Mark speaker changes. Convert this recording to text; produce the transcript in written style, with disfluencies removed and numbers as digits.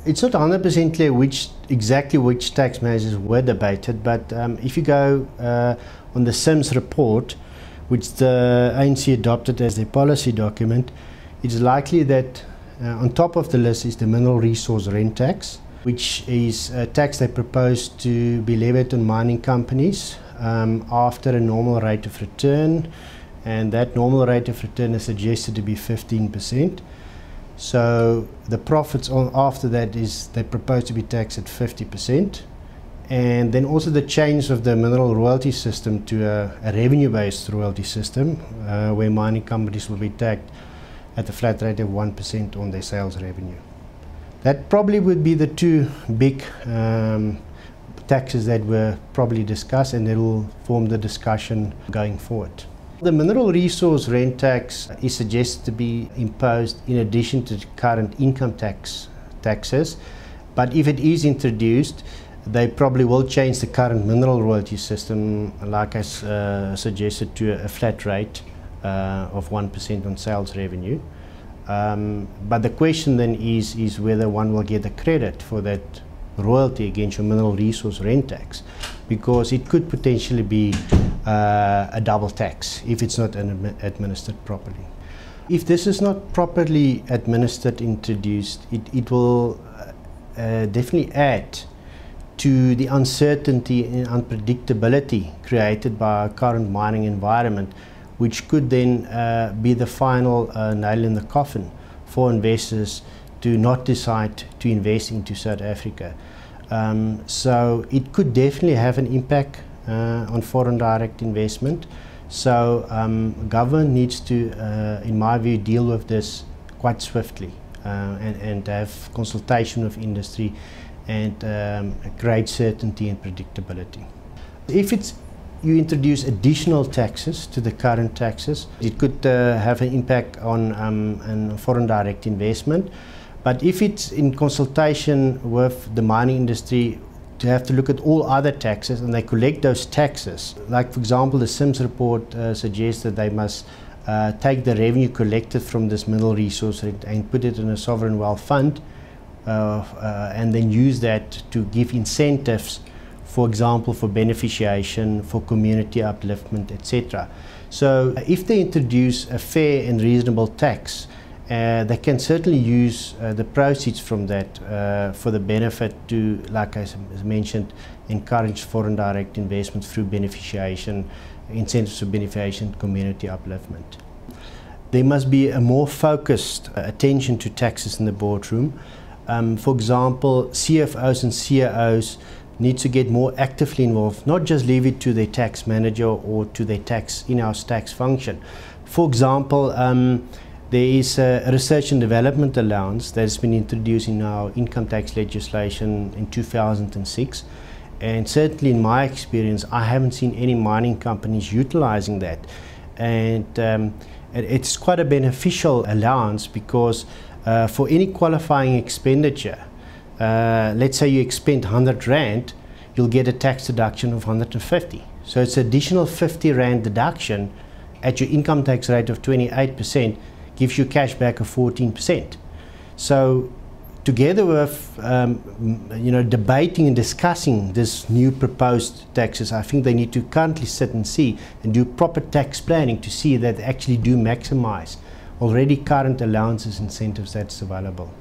Speaker 1: It's not 100% clear exactly which tax measures were debated, but if you go on the SIMS report, which the ANC adopted as their policy document, it's likely that on top of the list is the mineral resource rent tax, which is a tax they propose to be levied on mining companies after a normal rate of return, and that normal rate of return is suggested to be 15%. So the profits after that is they propose to be taxed at 50%. And then also the change of the mineral royalty system to a revenue-based royalty system, where mining companies will be taxed at a flat rate of 1% on their sales revenue. That probably would be the two big taxes that were probably discussed, and that will form the discussion going forward. The mineral resource rent tax is suggested to be imposed in addition to the current income taxes, but if it is introduced, they probably will change the current mineral royalty system, like I suggested, to a flat rate of 1% on sales revenue. But the question then is whether one will get a credit for that royalty against your mineral resource rent tax, because it could potentially be a double tax if it's not administered properly. If this is not properly administered, introduced, it will definitely add to the uncertainty and unpredictability created by our current mining environment, which could then be the final nail in the coffin for investors to not decide to invest into South Africa. So it could definitely have an impact on foreign direct investment. So government needs to, in my view, deal with this quite swiftly and have consultation with industry and great certainty and predictability. If you introduce additional taxes to the current taxes, it could have an impact on foreign direct investment. But if it's in consultation with the mining industry, to have to look at all other taxes and they collect those taxes, like for example the SIMS report suggests that they must take the revenue collected from this mineral resource and put it in a sovereign wealth fund, and then use that to give incentives, for example, for beneficiation, for community upliftment, etc. So if they introduce a fair and reasonable tax, they can certainly use the proceeds from that for the benefit to, like I mentioned, encourage foreign direct investment through beneficiation, incentives for beneficiation, community upliftment. There must be a more focused attention to taxes in the boardroom. For example, CFOs and CEOs need to get more actively involved, not just leave it to their tax manager or to their in-house tax function. For example, there is a research and development allowance that has been introduced in our income tax legislation in 2006. And certainly in my experience, I haven't seen any mining companies utilizing that. And it's quite a beneficial allowance because for any qualifying expenditure, let's say you expend 100 Rand, you'll get a tax deduction of 150. So it's additional 50 Rand deduction at your income tax rate of 28%, gives you cash back of 14%. So together with debating and discussing this new proposed taxes, I think they need to currently sit and see and do proper tax planning to see that they actually do maximize already current allowances, incentives that's available.